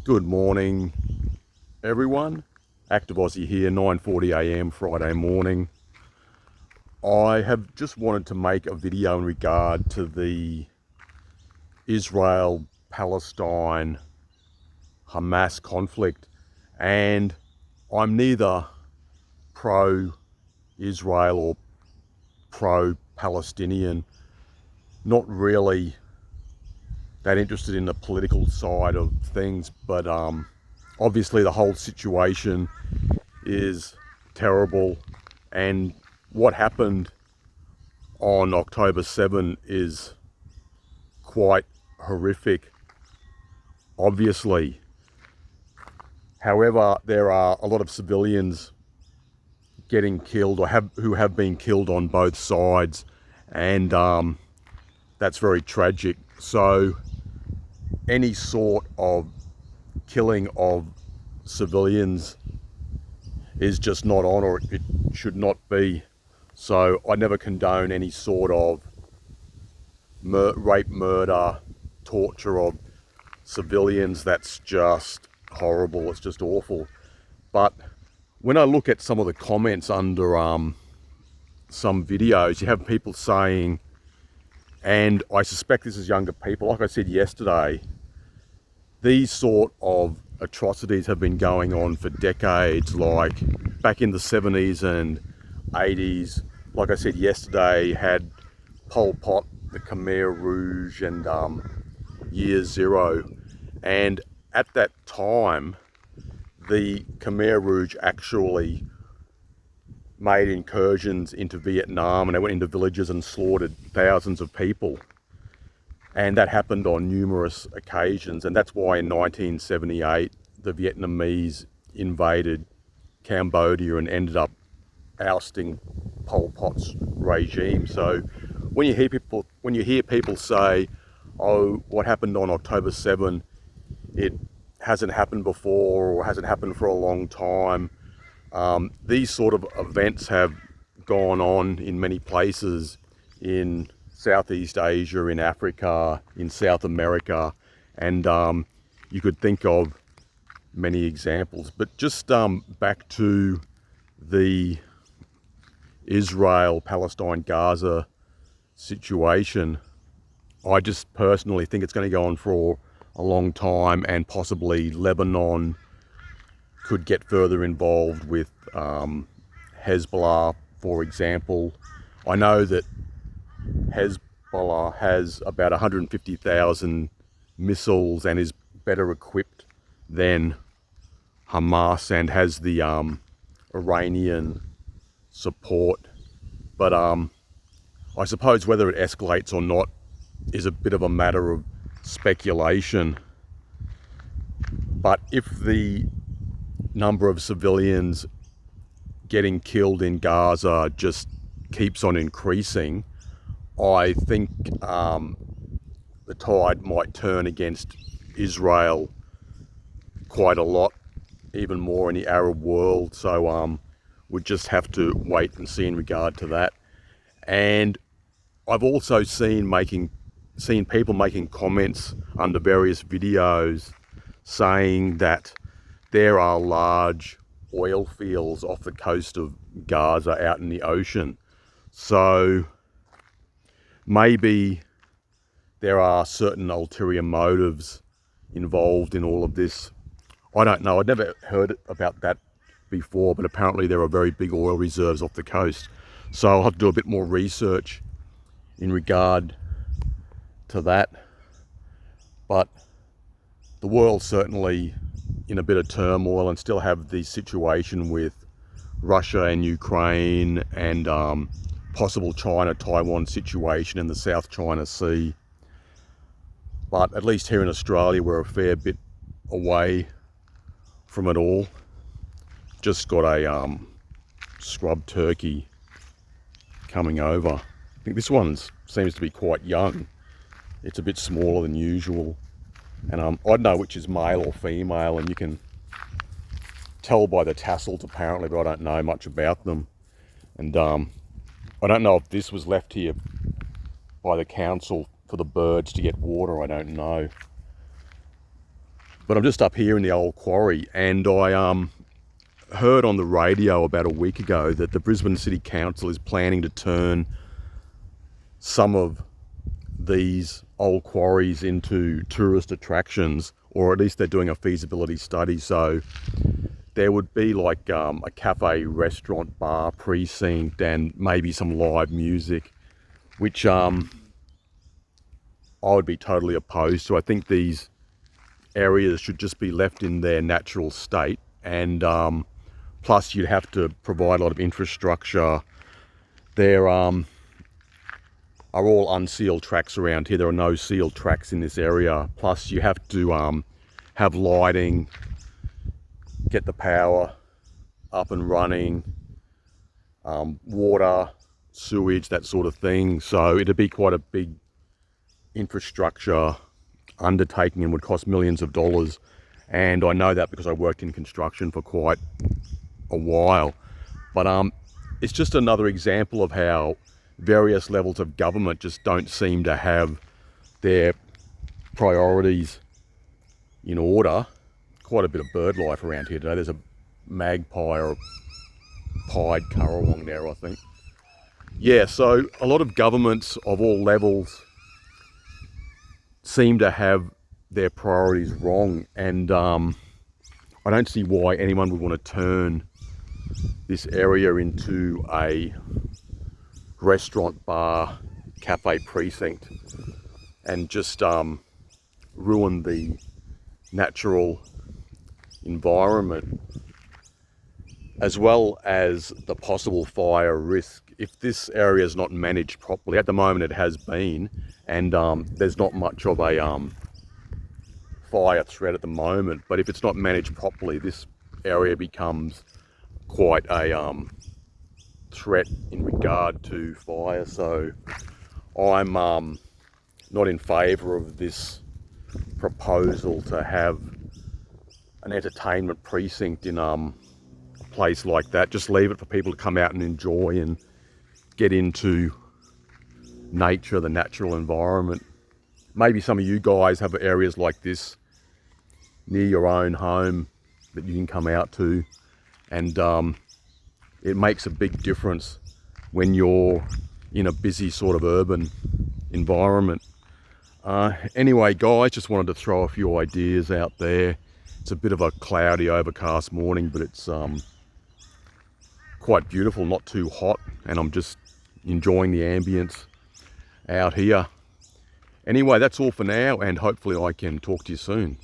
Good morning, everyone. Active Aussie here, 9:40 a.m. Friday morning. I have just wanted to make a video in regard to the Israel-Palestine Hamas conflict, and I'm neither pro-Israel or pro-Palestinian. Not really that interested in the political side of things, but obviously the whole situation is terrible, and what happened on October 7 is quite horrific, obviously. However, there are a lot of civilians getting killed or who have been killed on both sides, and that's very tragic. So any sort of killing of civilians is just not on, or it should not be. So I never condone any sort of rape, murder, torture of civilians. That's just horrible. It's just awful. But when I look at some of the comments under some videos, you have people saying, and I suspect this is younger people, like I said yesterday, these sort of atrocities have been going on for decades, like back in the 70s and 80s. Like I said yesterday, had Pol Pot, the Khmer Rouge, and Year Zero. And at that time, the Khmer Rouge actually made incursions into Vietnam, and they went into villages and slaughtered thousands of people. And that happened on numerous occasions, and that's why in 1978 the Vietnamese invaded Cambodia and ended up ousting Pol Pot's regime. So when you hear people say, "Oh, what happened on October 7, it hasn't happened before or hasn't happened for a long time," these sort of events have gone on in many places in Southeast Asia, in Africa, in South America, and you could think of many examples. But just back to the Israel-Palestine-Gaza situation, I just personally think it's going to go on for a long time, and possibly Lebanon could get further involved with Hezbollah, for example. I know that Hezbollah has about 150,000 missiles and is better equipped than Hamas and has the Iranian support. But I suppose whether it escalates or not is a bit of a matter of speculation. But if the number of civilians getting killed in Gaza just keeps on increasing, I think the tide might turn against Israel quite a lot, even more in the Arab world. So we just have to wait and see in regard to that. And I've also seen people making comments under various videos saying that there are large oil fields off the coast of Gaza out in the ocean. So maybe there are certain ulterior motives involved in all of this. I don't know. I'd never heard about that before, but apparently there are very big oil reserves off the coast. So I'll have to do a bit more research in regard to that. But the world's certainly in a bit of turmoil, and still have the situation with Russia and Ukraine, and possible China-Taiwan situation in the South China Sea. But at least here in Australia, we're a fair bit away from it all. Just got a scrub turkey coming over. I think this one seems to be quite young. It's a bit smaller than usual. And I don't know which is male or female, and you can tell by the tassels apparently, but I don't know much about them. And I don't know if this was left here by the council for the birds to get water. I don't know. But I'm just up here in the old quarry, and I heard on the radio about a week ago that the Brisbane City Council is planning to turn some of these old quarries into tourist attractions, or at least they're doing a feasibility study. So there would be like a cafe, restaurant, bar precinct, and maybe some live music, which I would be totally opposed to. I think these areas should just be left in their natural state, and plus you'd have to provide a lot of infrastructure. There are all unsealed tracks around here. There are no sealed tracks in this area. Plus you have to have lighting, get the power up and running, water, sewage, that sort of thing. So it'd be quite a big infrastructure undertaking and would cost millions of dollars. And I know that because I worked in construction for quite a while. But it's just another example of how various levels of government just don't seem to have their priorities in order. Quite a bit of bird life around here today. There's a magpie or a pied currawong there, I think. Yeah, so a lot of governments of all levels seem to have their priorities wrong, and I don't see why anyone would want to turn this area into a restaurant, bar, cafe precinct and just ruin the natural environment, as well as the possible fire risk. If this area is not managed properly, at the moment it has been, and there's not much of a fire threat at the moment, but if it's not managed properly, this area becomes quite a threat in regard to fire. So I'm not in favour of this proposal to have an entertainment precinct in a place like that. Just leave it for people to come out and enjoy and get into nature, the natural environment. Maybe some of you guys have areas like this near your own home that you can come out to, and it makes a big difference when you're in a busy sort of urban environment. Anyway guys, just wanted to throw a few ideas out there. It's a bit of a cloudy, overcast morning, but it's quite beautiful, not too hot, and I'm just enjoying the ambience out here. Anyway, that's all for now, and hopefully I can talk to you soon.